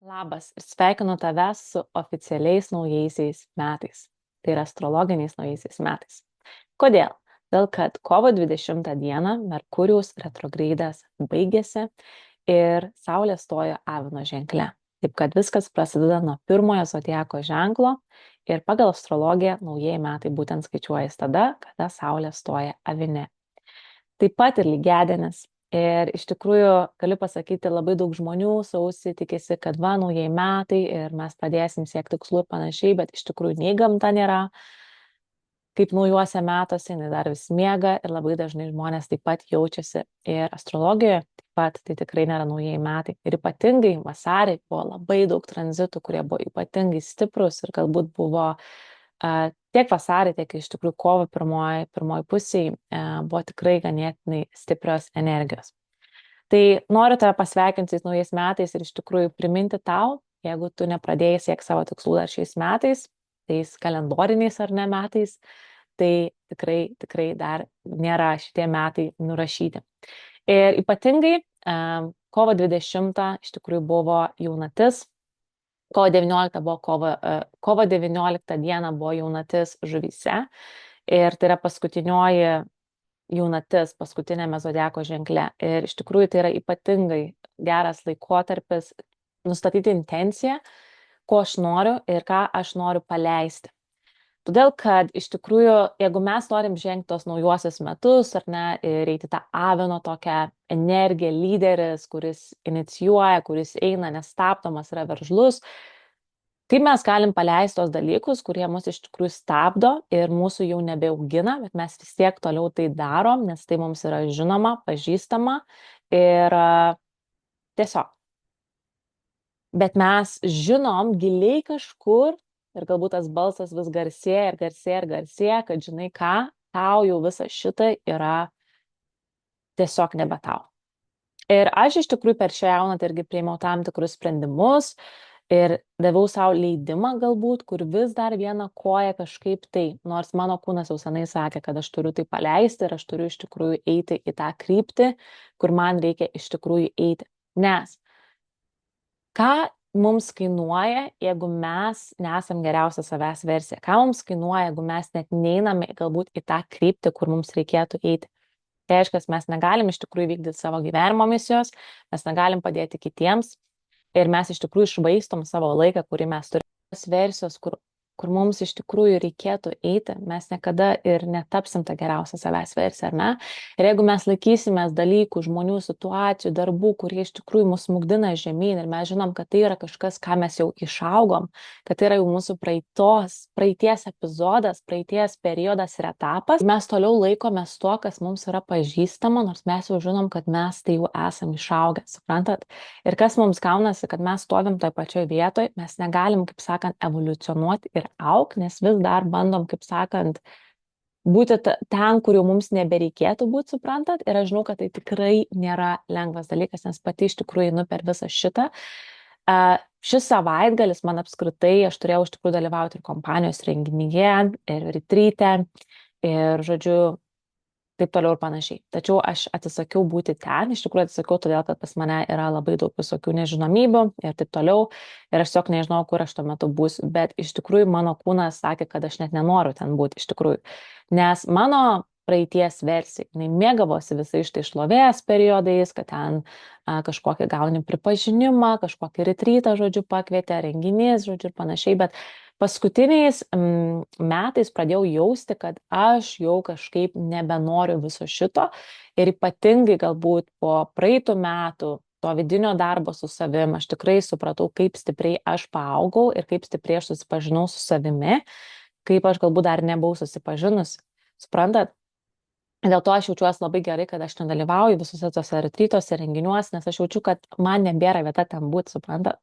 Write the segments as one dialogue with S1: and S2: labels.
S1: Labas ir sveikinu tave su oficialiais naujaisiais metais. Tai yra astrologiniais naujaisiais metais. Kodėl? Todėl, kad kovo 20 dieną Merkurijos retrograidas baigėsi ir Saulė stojo Avino ženkle. Taip kad viskas prasideda nuo pirmojo zodiako ženklo ir pagal astrologiją naujieji metai būtent skaičiuojas tada, kada Saulė stoja Avine. Taip pat ir lygiadienis. Ir iš tikrųjų, galiu pasakyti, labai daug žmonių sausį tikisi, kad va, naujieji metai ir mes pradėsim siekti tikslų ir panašiai, bet iš tikrųjų nei gamta nėra, kaip naujuose metuose, jinai dar vis miega ir labai dažnai žmonės taip pat jaučiasi. Ir astrologijoje taip pat tai tikrai nėra naujieji metai. Ir ypatingai vasarį buvo labai daug tranzitų, kurie buvo ypatingai stiprus ir galbūt buvo tiek vasarį, tiek iš tikrųjų kovo pirmoji pusėje buvo tikrai ganėtinai stiprios energijos. Tai noriu tave pasveikinti naujais metais ir iš tikrųjų priminti tau, jeigu tu nepradėjai siekti savo tikslų dar šiais metais, tais kalendoriniais ar ne metais, tai tikrai dar nėra šitie metai nurašyti. Ir ypatingai kovo 20 iš tikrųjų buvo jaunatis. Kovo 19 kovo 19 dieną buvo jaunatis žuvyse ir tai yra paskutinioji jaunatis paskutinėme zodiako ženkle. Ir iš tikrųjų tai yra ypatingai geras laikotarpis nustatyti intenciją, ko aš noriu ir ką aš noriu paleisti. Todėl, kad iš tikrųjų, jeigu mes norim žengti tos naujuosius metus, ar ne, ir eiti tą Avino tokią energiją, lyderis, kuris inicijuoja, kuris eina nestabdomas, yra veržlus, kaip mes galim paleisti tos dalykus, kurie mus iš tikrųjų stabdo ir mūsų jau nebeaugina, bet mes vis tiek toliau tai darom, nes tai mums yra žinoma, pažįstama ir tiesiog. Bet mes žinom giliai kažkur, ir galbūt tas balsas vis garsėja ir garsėja ir garsėja, kad žinai ką, tau jau visa šita yra tiesiog nebe tau. Ir aš iš tikrųjų per šią jaunatį irgi priėmiau tam tikrus sprendimus ir daviau savo leidimą galbūt, kur vis dar vieną koją kažkaip tai, nors mano kūnas jau senai sakė, kad aš turiu tai paleisti ir aš turiu iš tikrųjų eiti į tą kryptį, kur man reikia iš tikrųjų eiti. Nes ką mums kainuoja, jeigu mes nesam geriausia savęs versija? Ką mums kainuoja, jeigu mes net neiname galbūt į tą kryptį, kur mums reikėtų eiti? Tai reiškia, mes negalim iš tikrųjų vykdyti savo gyvenimo misijos, mes negalim padėti kitiems ir mes iš tikrųjų išvaistom savo laiką, kurį mes turime versijos, kur mums iš tikrųjų reikėtų eiti, mes niekada ir netapsim tą geriausią savęs versiją, ar ne? Ir jeigu mes laikysimės dalykų, žmonių, situacijų, darbų, kurie iš tikrųjų mus smukdina žemyn ir mes žinom, kad tai yra kažkas, ką mes jau išaugom, kad tai yra jau mūsų praeities epizodas, praeities periodas ir etapas, mes toliau laikomės to, kas mums yra pažįstama, nors mes jau žinom, kad mes tai jau esam išaugę, suprantat? Ir kas mums gaunasi, kad mes stovim toj pačioj vietoj, mes negalim, kaip sakant, evoliucionuoti ir auk, nes vis dar bandom, kaip sakant, būti ten, kur jau mums nebereikėtų būti, suprantat, ir aš žinau, kad tai tikrai nėra lengvas dalykas, nes pati iš tikrųjų einu per visą šitą. Šis savaitgalis man apskritai, aš turėjau iš tikrųjų dalyvauti ir kompanijos renginyje, ir retryte, ir žodžiu, taip toliau ir panašiai. Tačiau aš atsisakiau būti ten, iš tikrųjų atsisakiau, todėl kad pas mane yra labai daug visokių nežinomybių ir taip toliau. Ir aš tiesiog nežinau, kur aš tuo metu būsiu. Bet iš tikrųjų mano kūnas sakė, kad aš net nenoriu ten būti iš tikrųjų. Nes mano praeities versija, jinai mėgavosi visais štai šlovės periodais, kad ten kažkokį gauni pripažinimą, kažkokį retrytą, žodžiu, pakvietė, renginys, žodžiu, ir panašiai. Bet paskutiniais metais pradėjau jausti, kad aš jau kažkaip nebenoriu viso šito ir ypatingai galbūt po praeitų metų to vidinio darbo su savim aš tikrai supratau, kaip stipriai aš paaugau ir kaip stipriai aš susipažinau su savimi, kaip aš galbūt dar nebuvau susipažinus. Suprantat? Dėl to aš jaučiuosi labai gerai, kad aš nedalyvauju visuose tose retrytuose, renginiuose, nes aš jaučiu, kad man nebėra vieta ten būti, suprantat?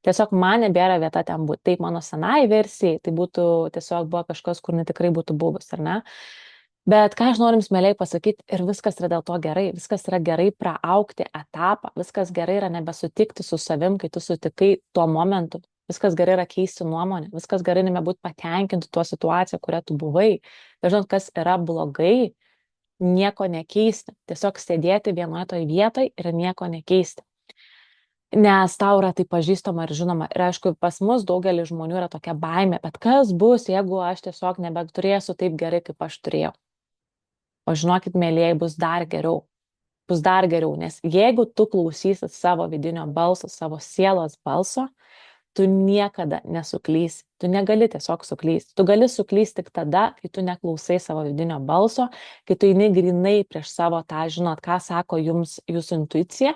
S1: Tiesiog man nebėra vieta ten būti. Taip, mano senai versijai, tai būtų tiesiog buvo kažkas, kur netikrai būtų buvus, ar ne? Bet ką aš noriu jums mėliai pasakyti, ir viskas yra dėl to gerai, viskas yra gerai praaugti etapą, viskas gerai yra nebesutikti su savim, kai tu sutikai tuo momentu, viskas gerai yra keisti nuomonę, viskas gerai nebebūti patenkinti tuo situaciją, kurią tu buvai. Žinot, kas yra blogai, nieko nekeisti, tiesiog sėdėti vienoje toj vietoj ir nieko nekeisti. nes tau yra tai pažįstama ir žinoma. Ir aišku, pas mus daugelį žmonių yra tokia baimė, bet kas bus, jeigu aš tiesiog nebeturėsiu taip gerai, kaip aš turėjau. O žinokit, mėlyjei, bus dar geriau. Bus dar geriau, nes jeigu tu klausysi savo vidinio balso, savo sielos balso, tu niekada nesuklysi. Tu negali tiesiog suklysti. Tu gali suklysti tik tada, kai tu neklausai savo vidinio balso, kai tu eini grinai prieš savo tą, žinot, ką sako jums jūsų intuicija.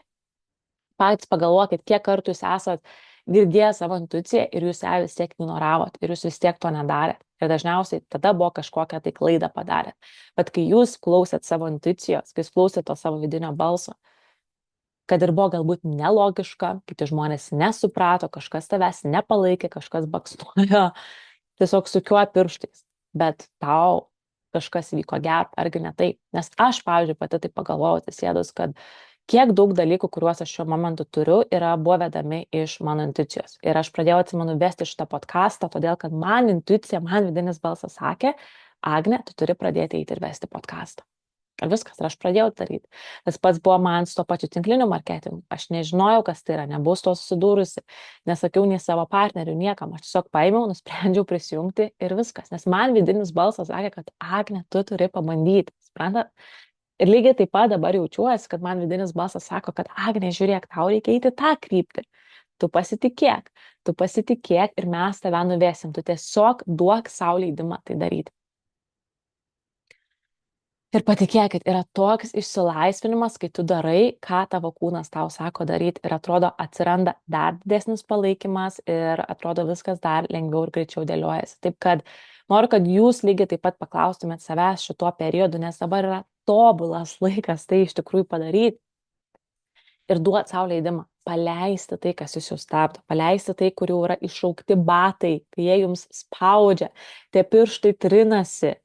S1: Patys pagalvokit, kiek kartų jūs esat girdėję savo intuiciją ir jūs ją vis tiek ignoravot ir jūs vis tiek to nedarėt. Ir dažniausiai tada buvo kažkokią tai klaidą padarėt. Bet kai jūs klausėt savo intuicijos, kai jūs klausėt to savo vidinio balso, kad ir buvo galbūt nelogiška, kiti žmonės nesuprato, kažkas tavęs nepalaikė, kažkas baksnuojo, tiesiog sukiuoja pirštais, bet tau kažkas vyko gero, argi ne taip. Nes aš, pavyzdžiui, pati tai pagalvojau atsisėdus, kad kiek daug dalykų, kuriuos aš šiuo momentu turiu, buvo vedami iš mano intuicijos. Ir aš pradėjau, atsimenu, vesti šitą podcastą, todėl kad man intuicija, man vidinis balsas sakė, Agne, tu turi pradėti eiti ir vesti podcastą. Ir viskas, ir aš pradėjau daryti. Tas pats buvo man su to pačiu tinkliniu marketingu. Aš nežinojau, kas tai yra, nebuvau su to susidūrusi, nesakiau nei savo partnerių, niekam. Aš tiesiog paėmiau, nusprendžiau prisijungti ir viskas. Nes man vidinis balsas sakė, kad Agne, tu turi pabandyti. Suprantat? Ir lygiai taip pat dabar jaučiuosi, kad man vidinis balsas sako, kad Agne, žiūrėk, tau reikia eiti tą kryptį. Tu pasitikėk ir mes tave nuvesim. Tu tiesiog duok sau leidimą tai daryti. Ir patikėkit, yra toks išsilaisvinimas, kai tu darai, ką tavo kūnas tau sako daryti ir atrodo atsiranda dar didesnis palaikymas ir atrodo viskas dar lengviau ir greičiau dėliojasi. Taip kad noriu, kad jūs lygiai taip pat paklaustumėt savęs šituo periodu, nes dabar yra tobulas laikas tai iš tikrųjų padaryti ir duoti sau leidimą. Paleisti tai, kas jūs jau stabdo, paleisti tai, kur jau yra iššaukti batai, kai jie jums spaudžia, tie pirštai trinasi.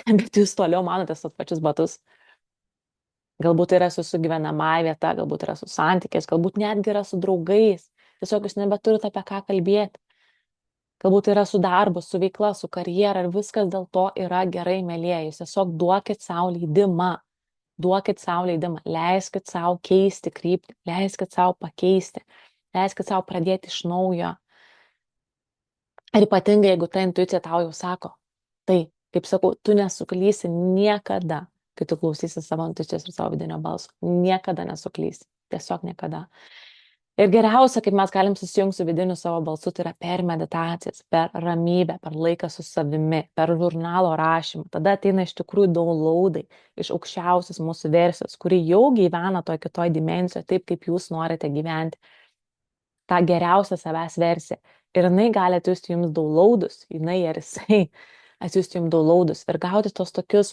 S1: Bet jūs toliau manote tos pačius batus. Galbūt yra su gyvenamąja vieta, galbūt yra su santykiais, galbūt netgi yra su draugais. Tiesiog jūs nebeturite apie ką kalbėti. Galbūt yra su darbu, su veikla, su karjera ir viskas dėl to yra gerai, mėlyjeji. Jūs tiesiog duokit sau leidimą. Duokit sau leidimą. Leiskit sau keisti kryptį. Leiskit sau pakeisti. Leiskit sau pradėti iš naujo. Ir ypatingai, jeigu ta intuicija tau jau sako, tai kaip sakau, tu nesuklysi niekada, kai tu klausysi savo intuicijos ir savo vidinio balso. Niekada nesuklysi. Tiesiog niekada. Ir geriausia, kaip mes galim susijungti su vidiniu savo balsu, tai yra per meditacijas, per ramybę, per laiką su savimi, per žurnalo rašymą. Tada ateina iš tikrųjų downloadai iš aukščiausios mūsų versijos, kuri jau gyvena toje kitoje dimensijoje, taip kaip jūs norite gyventi. Ta geriausia savęs versija. Ir jinai gali atsiųsti jums downloadus, jinai ar jisai atsiųsti jums downloadus ir gauti tos tokius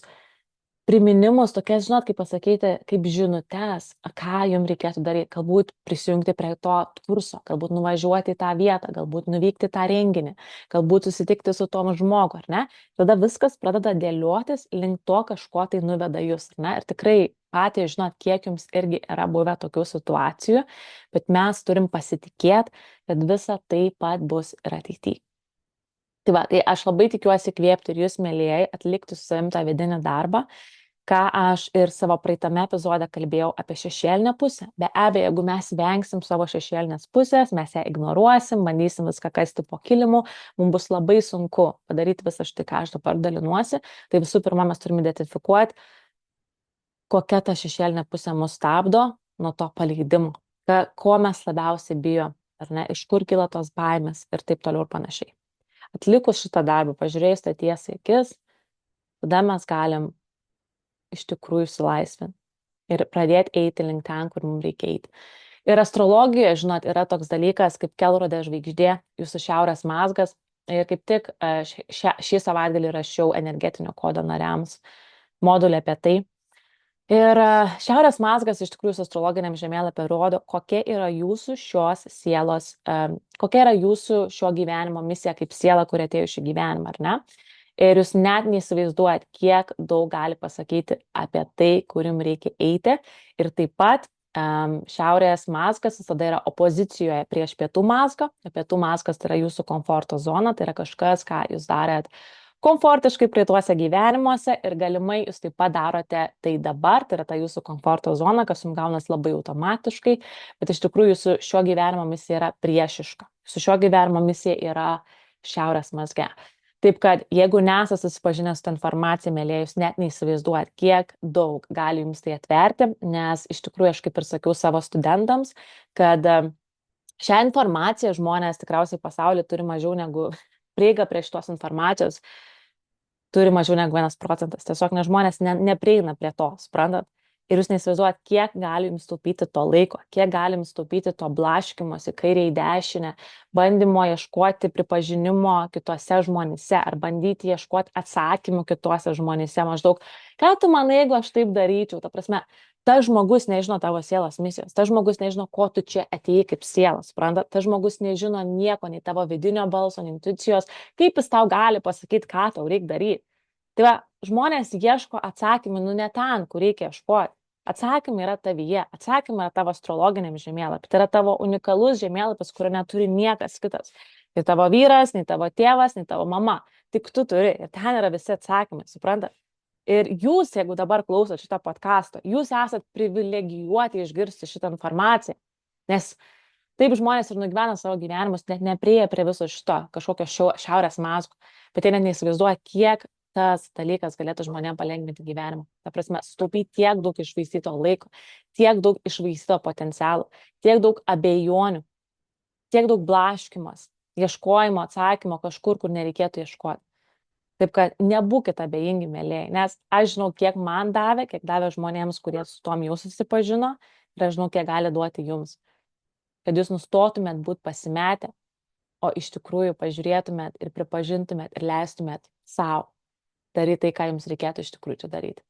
S1: priminimus, tokias, žinot, kaip pasakyti, kaip žinutes, ką jums reikėtų daryti. Galbūt prisijungti prie to kurso, galbūt nuvažiuoti į tą vietą, galbūt nuvykti tą renginį, galbūt susitikti su tom žmogu, ar ne? Tada viskas pradeda dėliotis, link to kažko tai nuveda jūs, ar ne? Ir tikrai patys, žinot, kiek jums irgi yra buvę tokių situacijų, bet mes turim pasitikėti, kad visa taip pat bus ir ateityje. Tai va, tai aš labai tikiuosi įkvėpti ir jūs, mėlyjeji, atlikti su savim tą vidinį darbą, ką aš ir savo praeitame epizode kalbėjau apie šešėlinę pusę. Be abejo, jeigu mes vengsim savo šešėlinės pusės, mes ją ignoruosim, bandysim viską kasti po kilimu, mums bus labai sunku padaryti visą štai, ką aš dabar dalinuosi. Tai visų pirma, mes turime identifikuoti, kokia ta šešėlinė pusė mus stabdo nuo to paleidimo, ko mes labiausiai bijom, ar ne, iš kur kyla tos baimės ir taip toliau ir panašiai. Atlikus šitą darbą, pažiūrėjus tą tiesą į akis, tada mes galim iš tikrųjų išsilaisvinti ir pradėti eiti link ten, kur mums reikia eiti. Ir astrologijoje, žinot, yra toks dalykas kaip kelrodė žvaigždė, jūsų šiaurės mazgas. Ir kaip tik šį savaitgalį rašiau energetinio kodo nariams modulį apie tai. Ir šiaurės mazgas iš tikrųjų astrologiniam žemėlapį rodo, kokia yra jūsų šios sielos, kokia yra jūsų šio gyvenimo misija kaip siela, kuri atėjo šį gyvenimą, ar ne? Ir jūs net neįsivaizduojat, kiek daug gali pasakyti apie tai, kurim reikia eiti. Ir taip pat šiaurės mazgas visada yra opozicijoje prieš pietų mazgą. Pietų mazgas tai yra jūsų komforto zona, tai yra kažkas, ką jūs darėt komfortiškai praeituose gyvenimuose ir galimai jūs taip pat darote tai dabar, tai yra ta jūsų komforto zona, kas jums gaunas labai automatiškai, bet iš tikrųjų jūsų šio gyvenimo misija yra priešiška. Su šio gyvenimo misija yra šiaurės mazge. Taip kad jeigu nesate susipažinę su tą informaciją, mėlyje, jūs net neįsivaizduojat, kiek daug gali jums tai atverti, nes iš tikrųjų aš kaip ir sakiau savo studentams, kad šią informaciją žmonės tikriausiai pasaulyje turi mažiau negu prieiga prie šitos informacijos, turi mažiau negu 1%. Tiesiog nes žmonės neprieina prie to, suprantat? Ir jūs neįsivaizduojat, kiek gali jums taupyti to laiko, kiek gali jums taupyti to blaškymosi, kairė į dešinę, bandymo ieškoti pripažinimo kitose žmonėse ar bandyti ieškoti atsakymų kitose žmonėse. Maždaug, ką tu manai, jeigu aš taip daryčiau? Ta prasme, tas žmogus nežino tavo sielos misijos, tas žmogus nežino, ko tu čia atėjai kaip sielas, suprantat? Tas žmogus nežino nieko, nei tavo vidinio balso, nei intuicijos, kaip jis tau gali pasakyti, ką tau reikia daryti. Tai va, žmonės ieško atsakymų, ne ten, kur reikia ieškoti. Atsakymai yra tavyje, atsakymai yra tavo astrologiniam žemėlapį, tai yra tavo unikalus žemėlapis, kurio neturi niekas kitas. Nei tavo vyras, nei tavo tėvas, nei tavo mama. Tik tu turi ir ten yra visi atsakymai, suprantat? Ir jūs, jeigu dabar klausot šitą podcastą, jūs esat privilegijuoti išgirsti šitą informaciją, nes taip žmonės ir nugyvena savo gyvenimus, net neprieja prie viso šito kažkokio šiaurės mazgo, bet jie net neįsivaizduoja, kiek tas dalykas galėtų žmonėm palengvinti gyvenimą. Ta prasme, sutaupyti tiek daug iššvaistyto laiko, tiek daug iššvaistyto potencialo, tiek daug abejonių, tiek daug blaškymas, ieškojimo atsakymo kažkur, kur nereikėtų ieškoti. Taip kad nebūkite abejingi, mėlyje, nes aš žinau, kiek man davė, kiek davė žmonėms, kurie su tom jau susipažino, ir aš žinau, kiek gali duoti jums. Kad jūs nustotumėt būti pasimetę, o iš tikrųjų pažiūrėtumėt ir pripažintumėt ir leistumėt savo daryti tai, ką jums reikėtų iš tikrųjų čia daryti.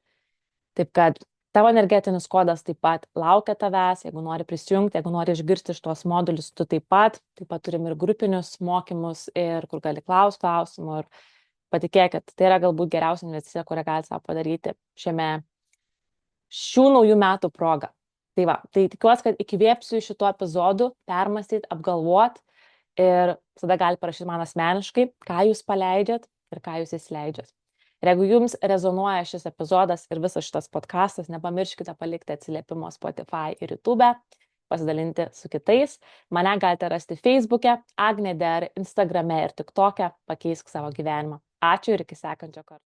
S1: Taip kad tavo energetinis kodas taip pat laukia tavęs, jeigu nori prisijungti, jeigu nori išgirsti šitos modulius, tu taip pat turim ir grupinius mokymus, ir kur gali klausimų, ir patikėkit, tai yra galbūt geriausia investicija, kurią gali savo padaryti šių naujų metų proga. Tai va, tai tikiuosi, kad įkvėpsiu iš šito epizodų, permastyti, apgalvoti ir tada gali parašyti man asmeniškai, ką jūs paleidžiat ir ką jūs įsileidžiat. Ir jeigu jums rezonuoja šis epizodas ir visas šitas podcastas, nepamirškite palikti atsiliepimo Spotify ir YouTube, pasidalinti su kitais. Mane galite rasti Facebook'e, Agnė Der, Instagram'e ir TikTok'e. Pakeisk savo gyvenimą. Ačiū ir iki sekančio karto.